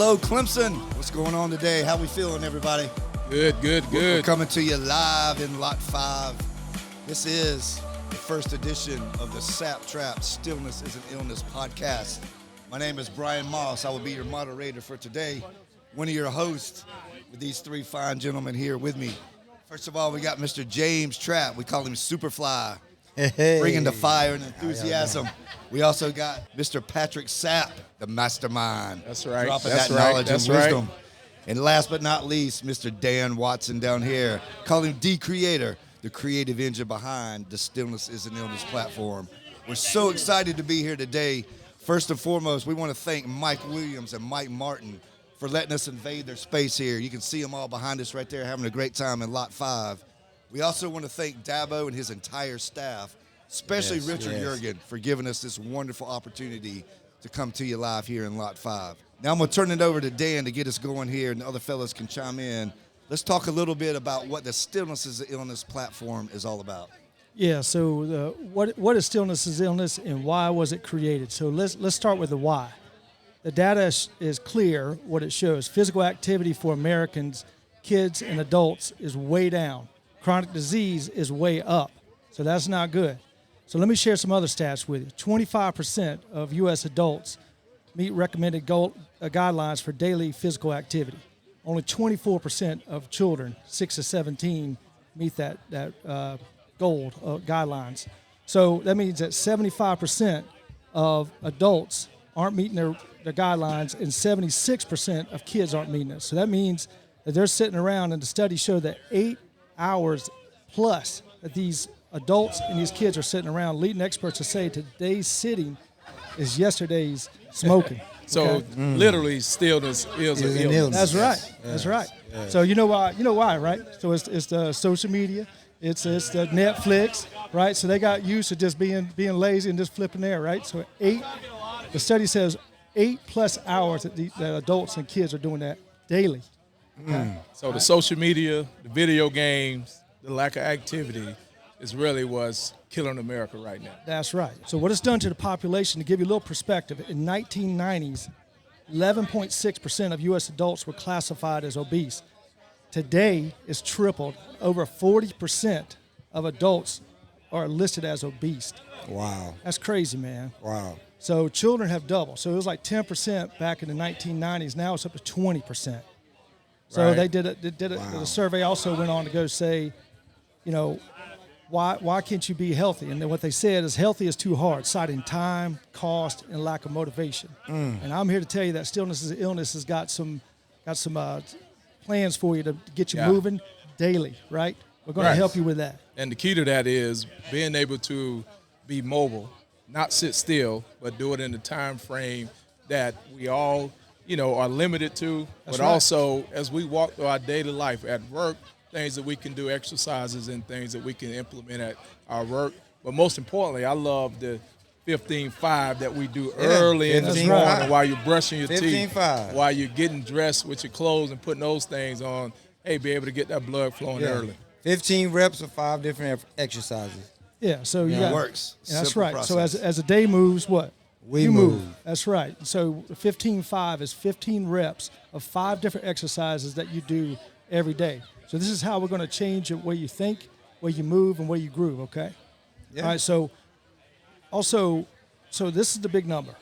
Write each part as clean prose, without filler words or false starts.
Hello, Clemson. What's going on today? How we feeling, everybody? Good. We're coming to you live in Lot 5. This is the first edition of the Sapp-Trapp Stillness Is an Illness podcast. My name is Brian Moss. I will be your moderator for today. One of your hosts with these three fine gentlemen here with me. First of all, we got Mr. James Trapp. We call him Superfly. Hey. Bringing the fire and enthusiasm. We also got Mr. Patrick Sapp, the mastermind. That's right. Dropping That's that right. knowledge That's and wisdom. right. And last but not least, Mr. Dan Watson down here. Call him D-Creator, the creative engine behind the Stillness Is an Illness platform. We're so excited to be here today. First and foremost, we want to thank Mike Williams and Mike Martin for letting us invade their space here. You can see them all behind us right there having a great time in Lot 5. We also want to thank Dabo and his entire staff, especially Richard Jurgen, for giving us this wonderful opportunity to come to you live here in Lot 5. Now I'm going to turn it over to Dan to get us going here, and the other fellas can chime in. Let's talk a little bit about what the Stillness Is an Illness platform is all about. Yeah, so what is Stillness Is Illness and why was it created? So let's start with the why. The data is clear what it shows. Physical activity for Americans, kids and adults, is way down. Chronic disease is way up. So that's not good. So let me share some other stats with you. 25% of U.S. adults meet recommended guidelines for daily physical activity. Only 24% of children, 6 to 17, meet that goal guidelines. So that means that 75% of adults aren't meeting their guidelines, and 76% of kids aren't meeting it. So that means that they're sitting around, and the studies show that 8 hours plus that these adults and these kids are sitting around. Leading experts to say today's sitting is yesterday's smoking. So literally, stillness is an illness. That's right. That's right. So you know why, right? So it's the social media, it's the Netflix, right? So they got used to just being lazy and just flipping there, right? So the study says 8+ hours that adults and kids are doing that daily. Okay? So the social media, the video games, the lack of activity is really what's killing America right now. That's right. So what it's done to the population, to give you a little perspective, in 1990s, 11.6% of U.S. adults were classified as obese. Today, it's tripled. Over 40% of adults are listed as obese. Wow. That's crazy, man. Wow. So children have doubled. So it was like 10% back in the 1990s. Now it's up to 20%. So Right. they did it. The survey also went on to go say, why can't you be healthy? And then what they said is healthy is too hard, citing time, cost, and lack of motivation. And I'm here to tell you that Stillness Is an Illness has got some plans for you to get you moving daily, right? We're going to help you with that. And the key to that is being able to be mobile, not sit still, but do it in the time frame that we all, are limited to. That's but right. also, as we walk through our daily life at work, things that we can do, exercises and things that we can implement at our work. But most importantly, I love the 15-5 that we do early in the 15-5. morning while you're brushing your teeth, 15-5. while you're getting dressed with your clothes and putting those things on. Hey, be able to get that blood flowing early. 15 reps of 5 different exercises. Yeah, so It works. Yeah, that's Simple right. process. So as the day moves, what? We You move. That's right. So 15-5 is 15 reps of 5 different exercises that you do every day. So this is how we're going to change the way you think, way you move, and way you groove, okay? Yeah. All right, so this is the big number.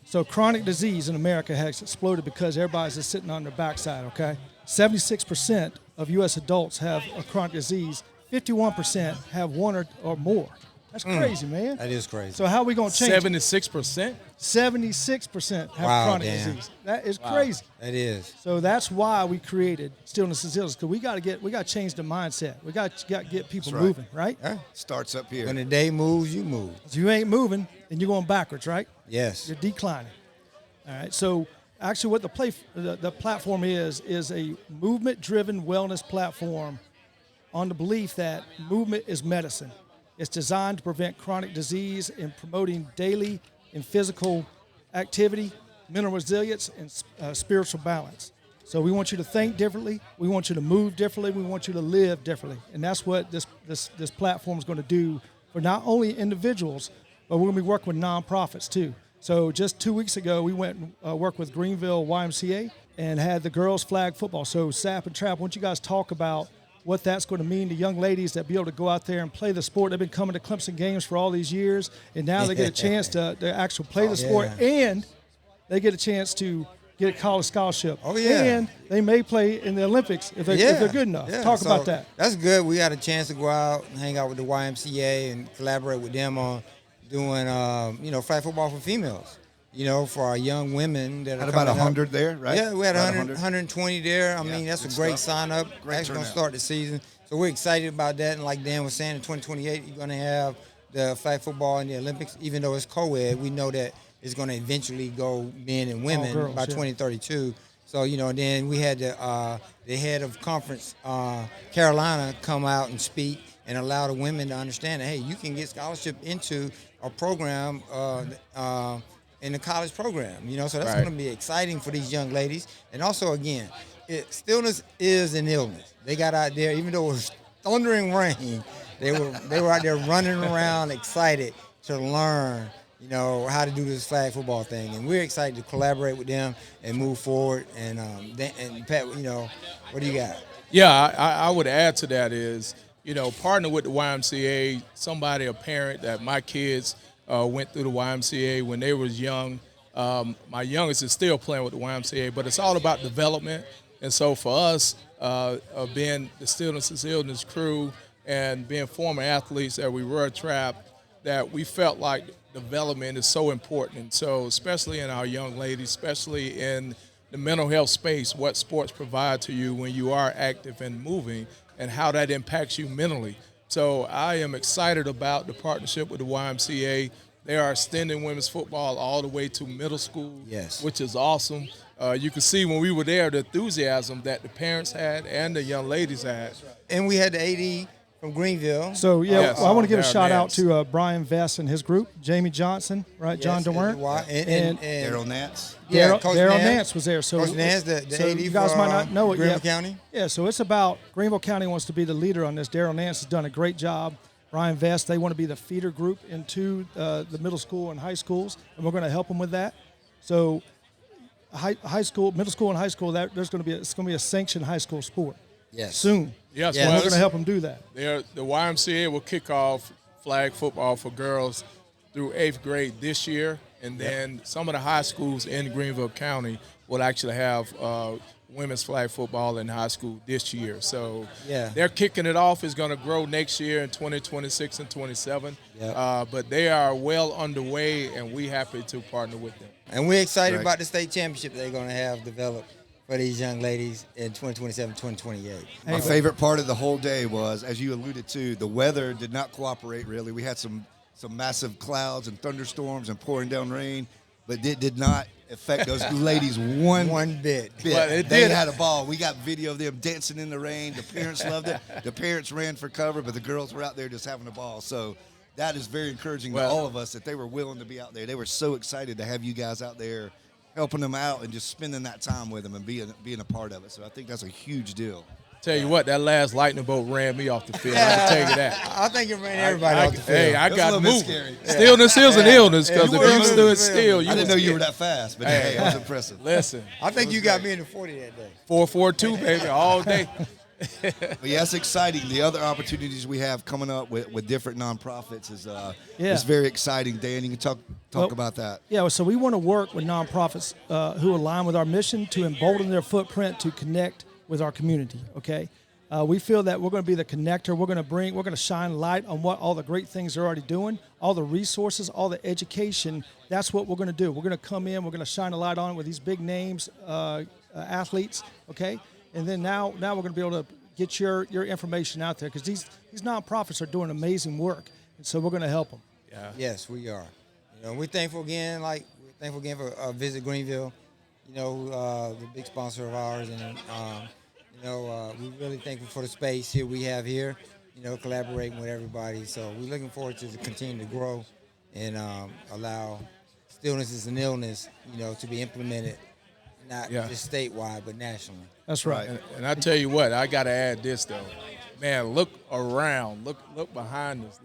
So chronic disease in America has exploded because everybody's just sitting on their backside, okay? 76% of U.S. adults have a chronic disease. 51% have one or more. That's crazy, man. That is crazy. So how are we going to change 76%? 76% have Wow, chronic Dan. disease. That is crazy. That is. So that's why we created Stillness Is Illness, because we got to change the mindset. We got to get people right. moving, right? Yeah. Starts up here. When the day moves, you move. So you ain't moving, and you're going backwards, right? Yes. You're declining. All right. So actually, what the platform is a movement-driven wellness platform on the belief that movement is medicine. It's designed to prevent chronic disease and promoting daily and physical activity, mental resilience, and spiritual balance. So we want you to think differently. We want you to move differently. We want you to live differently. And that's what this platform is going to do for not only individuals, but we're going to be working with nonprofits too. So just 2 weeks ago, we went and worked with Greenville YMCA and had the girls flag football. So Sapp and Trapp, why don't you guys talk about what that's going to mean to young ladies that be able to go out there and play the sport. They've been coming to Clemson games for all these years, and now they get a chance to actually play the sport, and they get a chance to get a college scholarship. Oh, yeah. And they may play in the Olympics if they're good enough. Yeah. Talk about that. That's good. We got a chance to go out and hang out with the YMCA and collaborate with them on doing, flag football for females. For our young women that had are about coming 100 up. there, right? Yeah, we had About 120 there. I Yeah, mean, that's good a great stuff. sign up. Great That's going to turnout. start the season. So we're excited about that. And like Dan was saying, in 2028, you're going to have the flag football in the Olympics. Even though it's co-ed, we know that it's going to eventually go men and women girls, by yeah. 2032. So, and then we had the head of conference, Carolina, come out and speak and allow the women to understand that, hey, you can get scholarship into a program in the college program, so that's going to be exciting for these young ladies. And also, again, stillness is an illness. They got out there, even though it was thundering rain, they were out there running around excited to learn, how to do this flag football thing. And we're excited to collaborate with them and move forward. And Pat, what do you got? Yeah, I would add to that is, partner with the YMCA, a parent that my kids went through the YMCA when they was young. My youngest is still playing with the YMCA, but it's all about development. And so for us, being the Stillness Is Illness crew and being former athletes that we were trapped, that we felt like development is so important. And so especially in our young ladies, especially in the mental health space, what sports provide to you when you are active and moving and how that impacts you mentally. So I am excited about the partnership with the YMCA. They are extending women's football all the way to middle school, Yes. which is awesome. You could see when we were there the enthusiasm that the parents had and the young ladies had. And we had the AD from Greenville. So, Yes. I want to give a Darren shout out Nance. to Brian Vest and his group, Jamie Johnson, right, John Yes, DeWern. and Daryl Nance. yeah, Coach Daryl Nance. Nance was there. So, Coach Nance, the so AD you guys for, might not know it Greenville yet. County. Yeah, so it's about Greenville County wants to be the leader on this. Daryl Nance has done a great job. Brian Vest, they want to be the feeder group into the middle school and high schools, and we're going to help them with that. So, high school, middle school, and high school, it's going to be a sanctioned high school sport Yes. soon. Yes, Yeah. And well, we're going to help them do that. The YMCA will kick off flag football for girls through 8th grade this year, and then some of the high schools in Greenville County will actually have women's flag football in high school this year. So Yeah. they're kicking it off. It's going to grow next year in 2026 and 27. Yep. But they are well underway, and we're happy to partner with them. And we're excited Right. about the state championship they're going to have developed for these young ladies in 2027, 2028. My favorite part of the whole day was, as you alluded to, the weather did not cooperate really. We had some massive clouds and thunderstorms and pouring down rain, but it did not affect those ladies one bit. But it They did. had a ball. We got video of them dancing in the rain. The parents loved it. The parents ran for cover, but the girls were out there just having a ball. So that is very encouraging to all of us that they were willing to be out there. They were so excited to have you guys out there helping them out and just spending that time with them and being a part of it. So I think that's a huge deal. Tell you what, that last lightning bolt ran me off the field. I can tell you that. I think it ran everybody off the field. Hey, I That's a got little bit moving. scary. Stillness is an illness because You if were you moving stood the still, field. you I didn't was know you were scared. that fast, but hey, it was impressive. Listen, I think you got me in the 40 that day. 4-4-2, baby, all day. But yeah, it's exciting. The other opportunities we have coming up with different nonprofits is very exciting. Dan, you can talk about that. Yeah, so we want to work with nonprofits who align with our mission to embolden their footprint to connect with our community, okay? We feel that we're going to be the connector. We're going to shine light on what all the great things they're already doing, all the resources, all the education. That's what we're going to do. We're going to come in. We're going to shine a light on it with these big names, athletes, okay? And then now we're going to be able to get your information out there because these nonprofits are doing amazing work, and so we're going to help them. Yeah. Yes, we are. We're thankful again. For Visit Greenville. The big sponsor of ours, and we're really thankful for the space here we have here. Collaborating with everybody. So we're looking forward to continue to grow and allow Stillness Is an Illness, to be implemented, not just statewide but nationally. That's right. And I tell you what, I got to add this though, man. Look around, look behind us,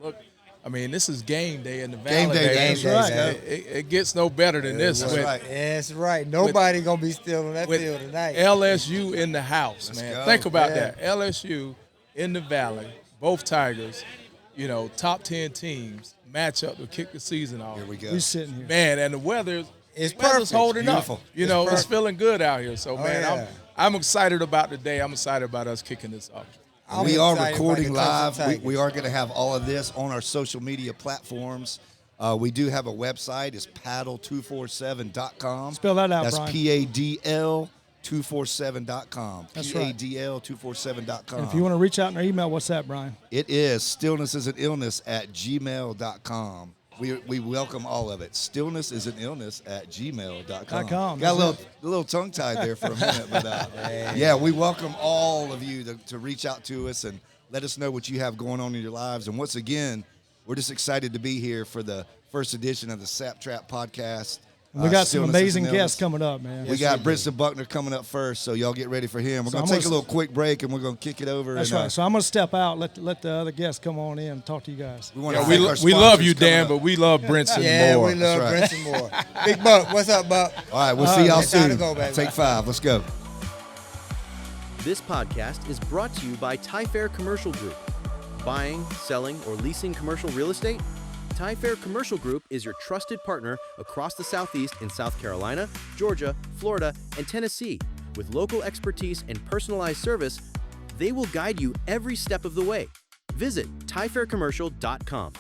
I mean, this is game day in the Valley. Game day, baby. that's right. It gets no better than this. That's with, right. That's right. Nobody gonna be still on that with field tonight. LSU in the house, Let's man. go. Think about Yeah. that. LSU in the Valley, both Tigers, top 10 teams match up to kick the season off. Here we go. We sitting here. Man, and the weather's It's weather's perfect. holding Beautiful. up. It's It's perfect. feeling good out here. So, man, yeah. I'm excited about the day. I'm excited about us kicking this off. I'm We are excited about recording the Clemson live. Tigers. We are going to have all of this on our social media platforms. We do have a website. It's paddle247.com. Spell that out, That's Brian. PADL247.com. That's right. PADL247.com. And if you want to reach out in our email, what's that, Brian? It is stillnessisанillness@gmail.com. We welcome all of it. Stillnessisанillness@gmail.com. .com, Got a that's little tongue tied there for a minute, but yeah, we welcome all of you to reach out to us and let us know what you have going on in your lives. And once again, we're just excited to be here for the first edition of the Sapp-Trapp podcast. We got some Stillness amazing Is Illness. guests coming up, man. We got Brinson Buckner coming up first, so y'all get ready for him. We're So going I'm to take a gonna- little quick break, and we're going to kick it over. That's and, right. So I'm going to step out, let the other guests come on in and talk to you guys. we want Yeah, to thank our we love you, sponsors coming Dan, up. but we love Brinson Yeah, more. we love That's Brinson more. Big Buck, what's up, Buck? All right, we'll see y'all it's time to soon. go, baby. Take 5. Let's go. This podcast is brought to you by Ty-Fair Commercial Group. Buying, selling, or leasing commercial real estate? Ty-Fair Commercial Group is your trusted partner across the Southeast in South Carolina, Georgia, Florida, and Tennessee. With local expertise and personalized service, they will guide you every step of the way. Visit tyfaircommercial.com.